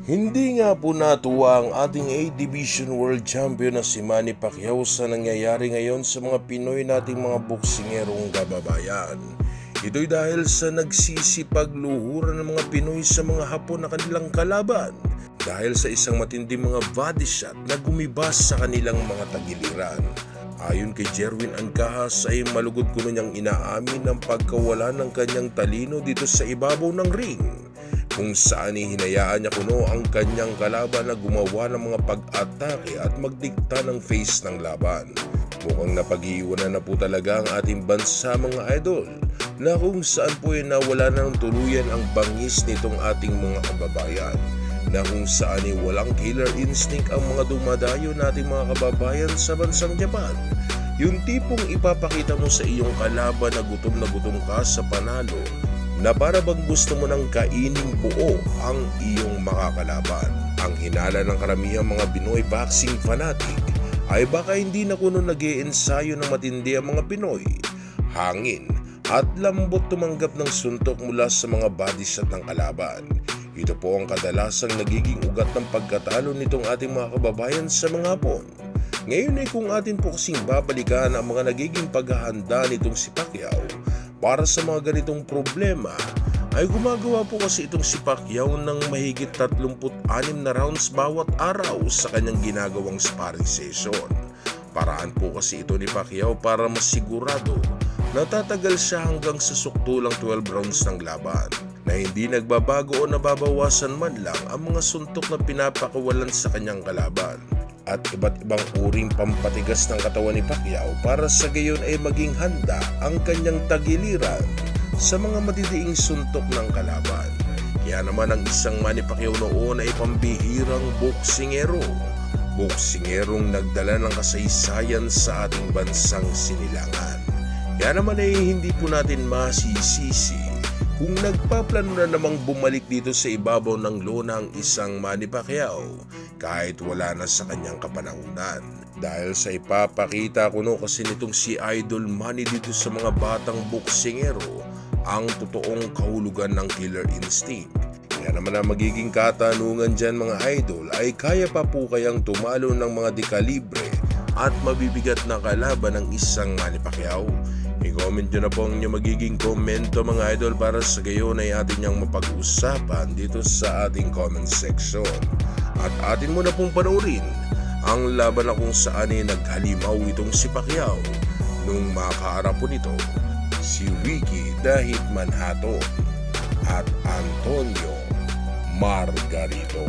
Hindi nga po natuwa ang ating A-Division World Champion na si Manny Pacquiao sa nangyayari ngayon sa mga Pinoy nating mga boksingerong kababayan. Ito'y dahil sa nagsisipagluhuran ng mga Pinoy sa mga Hapon na kanilang kalaban dahil sa isang matinding mga body shot na gumibas sa kanilang mga tagiliran. Ayon kay Jerwin Ancahas ay malugod kuno niyang inaamin ang pagkawala ng kanyang talino dito sa ibabaw ng ring, kung saan hinayaan niya kuno ang kanyang kalaban na gumawa ng mga pag-atake at magdikta ng face ng laban. Mukhang napag-iiwanan na po talaga ang ating bansa mga idol, na kung saan po ay nawala na ng tuluyan ang bangis nitong ating mga kababayan, na kung saan ay walang killer instinct ang mga dumadayo nating mga kababayan sa bansang Japan. Yung tipong ipapakita mo sa iyong kalaban na gutom ka sa panalo, na para bang gusto mo nang kaining buo ang iyong makakalaban. Ang hinala ng karamihang mga Pinoy boxing fanatic ay baka hindi na kuno nag-iensayo ng matindi ang mga Pinoy. Hangin at lambot tumanggap ng suntok mula sa mga body shot ng kalaban. Ito po ang kadalasang nagiging ugat ng pagkatalo nitong ating mga kababayan sa mga Hapon. Ngayon ay kung atin po kasing babalikan ang mga nagiging paghahanda nitong si Pacquiao para sa mga ganitong problema, ay gumagawa po kasi itong si Pacquiao ng mahigit 36 na rounds bawat araw sa kanyang ginagawang sparring session. Paraan po kasi ito ni Pacquiao para masigurado na tatagal siya hanggang sa suktulang 12 rounds ng laban, na hindi nagbabago o nababawasan man lang ang mga suntok na pinapakawalan sa kanyang kalaban. At iba't ibang uring pampatigas ng katawan ni Pacquiao para sa gayon ay maging handa ang kanyang tagiliran sa mga matidiing suntok ng kalaban. Kaya naman ang isang Manny Pacquiao noon ay pambihirang boksingerong nagdala ng kasaysayan sa ating bansang sinilangan. Kaya naman ay hindi po natin masisisi kung nagpaplano na namang bumalik dito sa ibabaw ng lona ang isang Manny Pacquiao kahit wala na sa kanyang kapanahunan. Dahil sa ipapakita kuno kasi nitong si Idol Manny dito sa mga batang boksingero ang totoong kahulugan ng killer instinct. Kaya naman ang magiging katanungan dyan mga idol ay kaya pa po kayang tumalo ng mga dekalibre at mabibigat na kalaban ng isang Manny Pacquiao? I-comment nyo na po ang inyong magiging komento mga idol para sa gayon ay atin niyang mapag-usapan dito sa ating comment section. At atin mo na pong panoorin ang laban na kung saan ay naghalimaw itong si Pacquiao nung makaharap po nito si Ricky the Hitman Hatton at Antonio Margarito.